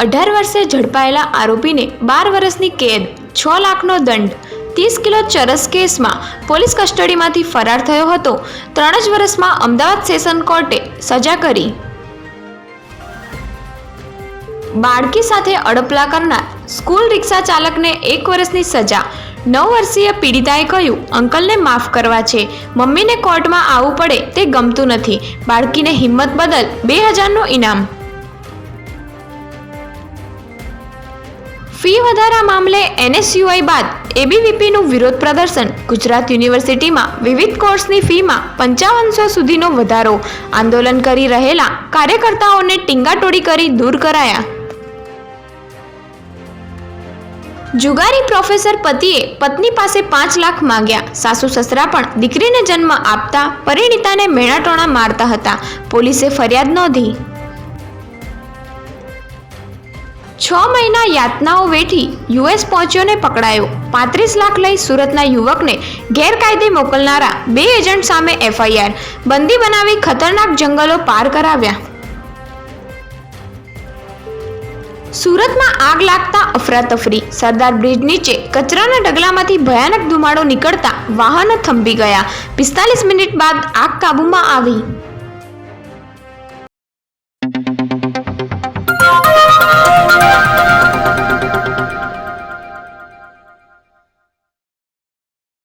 18 વર્ષે ઝડપાયેલા આરોપીને 12 વર્ષની કેદ, 6 લાખનો દંડ, 30 કિલો ચરસ કેસમાં પોલીસ કસ્ટડીમાંથી ફરાર થયો હતો. 3 જ વર્ષમાં અમદાવાદ સેશન કોર્ટે સજા કરી. બાળકી સાથે અડપલા કરનાર સ્કૂલ રિક્ષા ચાલકને 1 વર્ષની સજા. 9 વર્ષીય પીડિતાએ કહ્યું, અંકલને માફ કરવા છે, મમ્મીને કોર્ટમાં આવવું પડે તે ગમતું નથી. બાળકીને હિંમત બદલ 2000નું ઇનામ. ફી વધારા મામલે NSUI બાદ ABVPનું વિરોધ પ્રદર્શન. ગુજરાત યુનિવર્સિટીમાં વિવિધ કોર્સની ફીમાં 5500 સુધીનો વધારો. આંદોલન કરી રહેલા કાર્યકર્તાઓને ટીંગાટોળી કરી દૂર કરાયા. જુગારી પ્રોફેસર પતિએ પત્ની પાસે 5 લાખ માંગ્યા. સાસુ સસરા પણ દીકરીને જન્મ આપતા પરિણીતાને મેણાટોણા મારતા હતા. પોલીસે ફરિયાદ નોંધી. 6 મહિના યાતનાઓ વેઠી US પહોંચ્યો ને પકડાયો. 35 લાખ લઈ સુરતના યુવકને ગેરકાયદે મોકલનારા 2 એજન્ટ સામે FIR. બંદી બનાવી ખતરનાક જંગલો પાર કરાવ્યા. સુરતમાં આગ લાગતા અફરાતફરી. સરદાર બ્રિજ નીચે કચરાના ઢગલામાંથી ભયાનક ધુમાડો નીકળતા વાહનો થંભી ગયા. 45 મિનિટ બાદ આગ કાબૂમાં આવી.